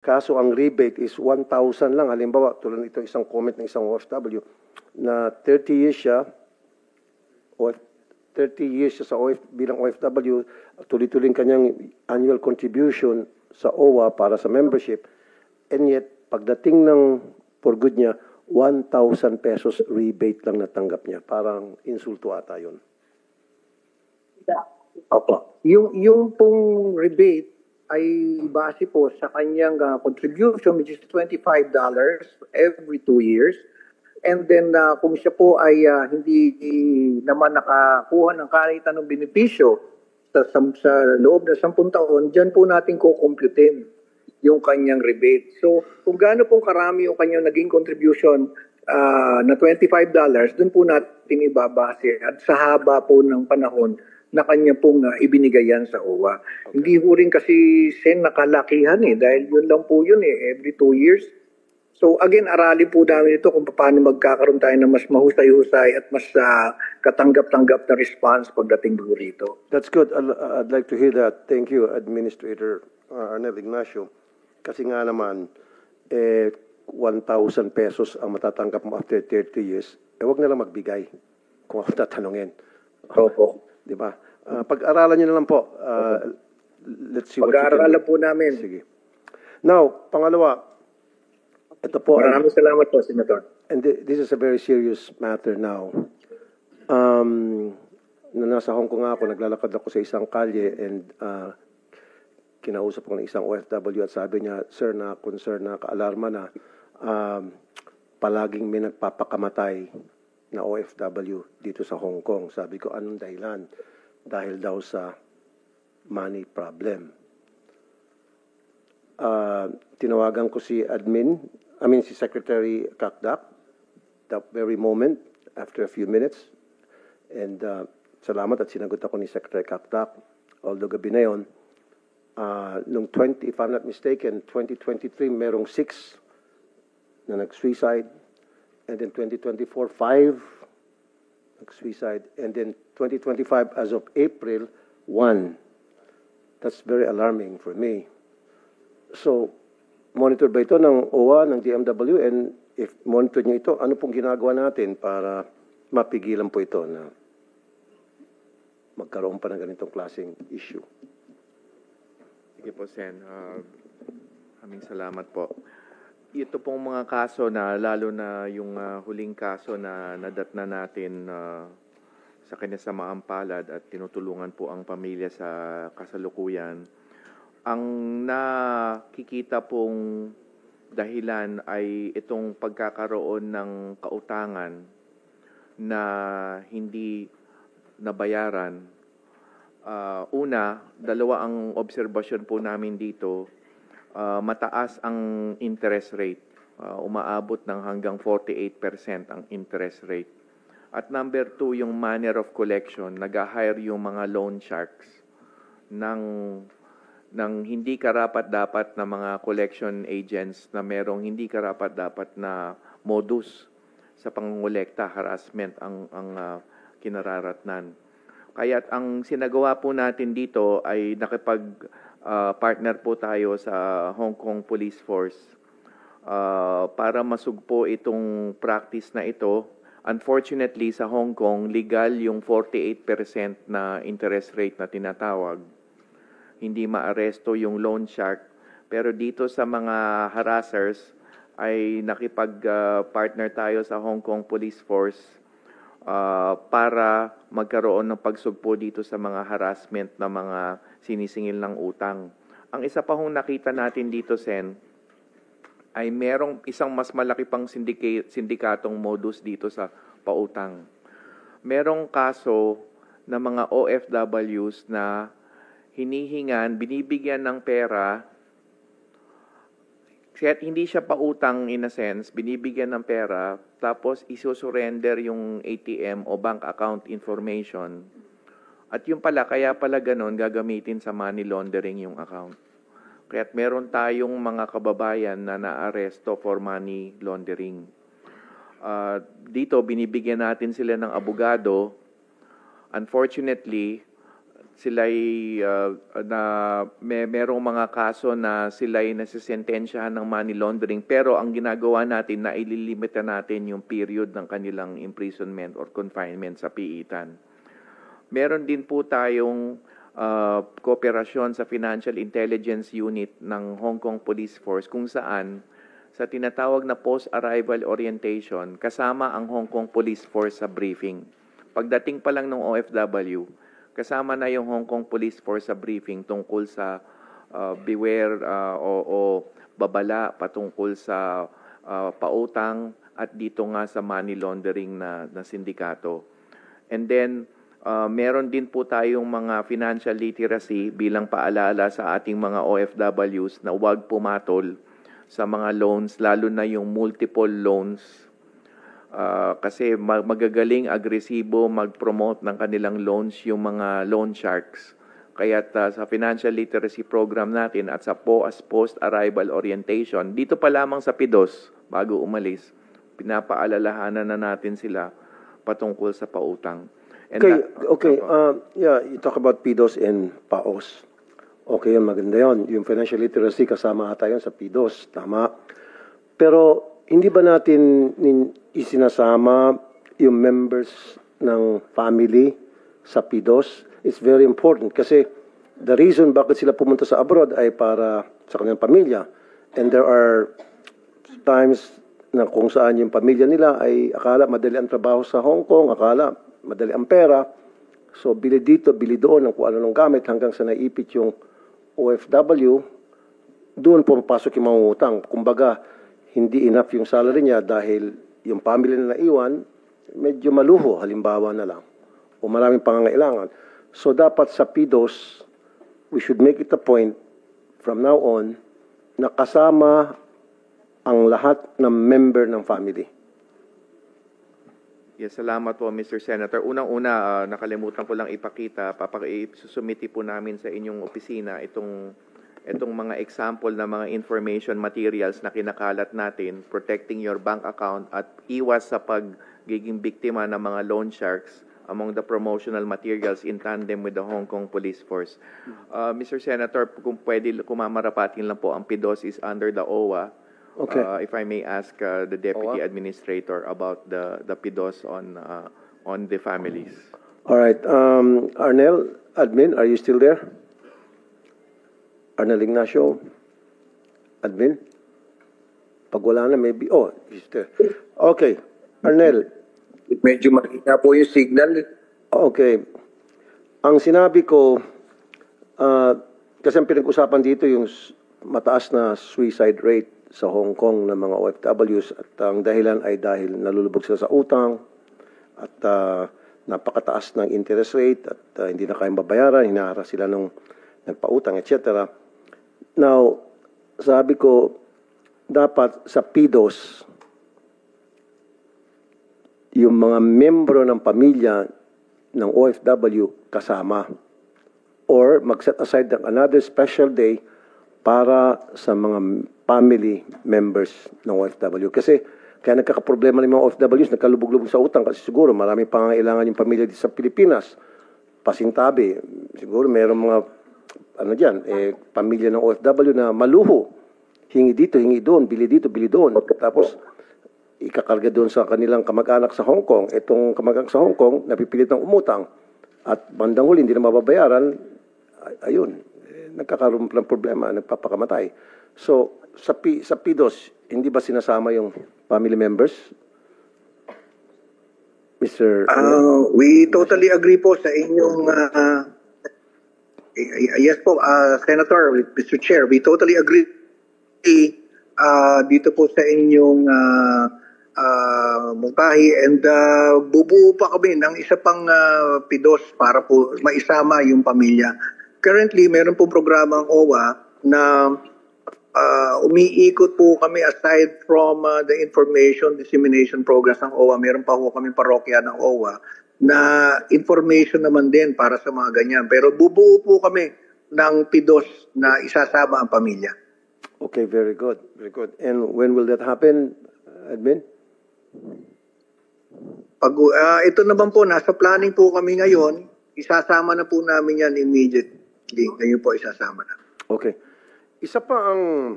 Kaso ang rebate is 1,000 lang. Halimbawa, tulad ito isang comment ng isang OFW na 30 years siya, o 30 years siya sa bilang OFW, tuloy-tuloy kanyang annual contribution sa OWA para sa membership, and yet, pagdating ng for good niya, 1,000 pesos rebate lang natanggap niya. Parang insulto ata yun. Opo. Yung pong rebate ay base po sa kanyang contribution, which is $25 every 2 years. And then kung siya po ay hindi naman nakakuha ng kahit anong benepisyo sa loob ng 10 taon, dyan po natin kukumputin yung kanyang rebate. So kung gaano pong karami yung kanyang naging contribution na $25, dun po natin ibabase at sa haba po ng panahon na kanya pong ibinigay yan sa OWA. Okay. Hindi po rin kasi Sen nakalakihan dahil yun lang po yun every 2 years. So again, aralin po namin ito kung paano magkakaroon tayo ng mas mahusay-husay at mas katanggap-tanggap na response pagdating po rito. That's good. I'd like to hear that. Thank you, Administrator Arnel Ignacio. Kasi nga naman, 1,000 pesos ang matatanggap mo after 30 years, huwag na lang magbigay kung ako tatanungin. Opo. Di ba? Pag-aralan nyo na lang po. Let's see what you can do. Pag-aralan po namin. Sige. Now, pangalawa, ito po. Maraming salamat po, Senator. And this is a very serious matter now. Na nasa Hong Kong ako, naglalakad ako sa isang kalye and kinausap ko ng isang OFW at sabi niya, sir, na concern na, kaalarma na, palaging may nagpapakamatay na OFW dito sa Hong Kong. Sabi ko, anong dahilan? Dahil daw sa money problem. Tinawagan ko si si Secretary Kakdak, that very moment, after a few minutes. And salamat at sinagot ako ni Secretary Kakdak. Although gabi na yun, if I'm not mistaken, 2023, merong 6 na nag-suicide. And then 2024, 5 nag-suicide. And then 2025, as of April, 1. That's very alarming for me. So, monitor ba ito ng OWA, ng DMW? And if monitor nyo ito, ano pong ginagawa natin para mapigilan po ito na magkaroon pa ng ganitong klaseng issue? Sige po, Sen. Aming salamat po. Ito pong mga kaso na, lalo na yung huling kaso na nadatna natin sa kinasamaang palad at tinutulungan po ang pamilya sa kasalukuyan, ang nakikita pong dahilan ay itong pagkakaroon ng kautangan na hindi nabayaran. Una, dalawa ang obserbasyon po namin dito. Mataas ang interest rate. Umaabot ng hanggang 48% ang interest rate. At number 2, yung manner of collection. Nag-hire yung mga loan sharks ng hindi karapat-dapat na mga collection agents na merong hindi karapat-dapat na modus sa pangungulekta, harassment ang kinararatnan. Kaya ang sinagawa po natin dito ay partner po tayo sa Hong Kong Police Force para masugpo itong practice na ito. Unfortunately, sa Hong Kong, legal yung 48% na interest rate na tinatawag. Hindi maaresto yung loan shark. Pero dito sa mga harassers ay nakipag-partner tayo sa Hong Kong Police Force para magkaroon ng pagsugpo dito sa mga harassment na mga sinisingil ng utang. Ang isa pa hong nakita natin dito, Sen, ay merong isang mas malaki pang sindikatong modus dito sa pautang. Merong kaso na mga OFWs na binibigyan ng pera, kahit hindi siya pautang in a sense, binibigyan ng pera, tapos isusurrender yung ATM o bank account information. At yung kaya pala ganun, gagamitin sa money laundering yung account. Kaya't meron tayong mga kababayan na naaresto for money laundering. Dito, binibigyan natin sila ng abogado. Unfortunately, sila'y merong mga kaso na sila'y nasisentensyahan ng money laundering, pero ang ginagawa natin na ililimita natin yung period ng kanilang imprisonment or confinement sa piitan. Meron din po tayong kooperasyon sa Financial Intelligence Unit ng Hong Kong Police Force kung saan sa tinatawag na post-arrival orientation, kasama ang Hong Kong Police Force sa briefing. Pagdating pa lang ng OFW, kasama na yung Hong Kong Police Force sa briefing tungkol sa beware o babala patungkol sa pautang at dito nga sa money laundering na sindikato. And then, meron din po tayong mga financial literacy bilang paalala sa ating mga OFWs na huwag pumatol sa mga loans, lalo na yung multiple loans. Kasi magagaling, agresibo, mag-promote ng kanilang loans yung mga loan sharks. Kaya sa financial literacy program natin at sa post-arrival orientation, dito pa lamang sa PIDOS, bago umalis, pinapaalalahanan na natin sila patungkol sa pautang. And you talk about PIDOS and PAOS. Okay, yun, maganda yun. Yung financial literacy, kasama ata yun sa PIDOS. Tama. Pero, hindi ba natin isinasama yung members ng family sa PIDOS? It's very important kasi the reason bakit sila pumunta sa abroad ay para sa kanilang pamilya. And there are times na kung saan yung pamilya nila ay akala madali ang trabaho sa Hong Kong, akala madali ang pera. So, bili dito, bili doon ng kung ano ng gamit hanggang sa naipit yung OFW, doon pumapasok yung mga utang. Kumbaga, hindi enough yung salary niya dahil yung family na naiwan, medyo maluho, halimbawa na lang. O maraming pangangailangan. So, dapat sa PIDOS, we should make it a point from now on na kasama ang lahat ng member ng family. Yes, salamat po, Mr. Senator. Unang-una, nakalimutan ko lang ipakita, susumiti po namin sa inyong opisina itong mga example na mga information materials na kinakalat natin, protecting your bank account at iwas sa pagiging biktima ng mga loan sharks among the promotional materials in tandem with the Hong Kong Police Force. Mr. Senator, kung pwede, kumamarapatin lang po, ang PIDOS is under the OWA. Okay. If I may ask the Deputy Administrator about the PIDOS on the families. All right. Arnel, admin, are you still there? Arnel Ignacio, admin? Pag wala na, maybe. Oh, he's there. Okay. Arnel. Medyo makita po yung signal. Okay. Ang sinabi ko, kasi ang pinag-usapan dito yung mataas na suicide rate sa Hong Kong ng mga OFWs at ang dahilan ay dahil nalulubog sila sa utang at napakataas ng interest rate at hindi na kayang babayaran, hinaharas sila ng nagpautang, etc. Now, sabi ko, dapat sa PIDOS, yung mga membro ng pamilya ng OFW kasama or mag-set aside ng another special day para sa mga family members ng OFW. Kasi kaya nagkakaproblema ng mga OFWs, nagkalubog-lubog sa utang kasi siguro maraming pangangailangan yung pamilya dito sa Pilipinas. Pasintabi, siguro mayroong mga pamilya ng OFW na maluho. Hingi dito, hingi doon, bili dito, bili doon. Tapos ikakarga doon sa kanilang kamag-anak sa Hong Kong. Itong kamag-anak sa Hong Kong, napipilit ng umutang. At bandang huli, hindi na mababayaran. Ayun, nagkakaroon ng problema, nagpapakamatay. So, sa PIDOS, hindi ba sinasama yung family members? Mr. We totally agree po sa inyong yes po, Senator, Mr. Chair, we totally agree dito po sa inyong mungkahi and bubuo pa kami ng isa pang PIDOS para po maisama yung pamilya. Currently, meron pong programa ang OWA na umiikot po kami aside from the information dissemination programs ng OWA. Meron pa po kami parokya ng OWA na information naman din para sa mga ganyan. Pero bubuo po kami ng PIDOS na isasama ang pamilya. Okay, very good. Very good. And when will that happen, admin? Ito naman po, nasa planning po kami ngayon. isasama na po namin yan immediately. Ngayon po isasama na. Okay. Isa pa ang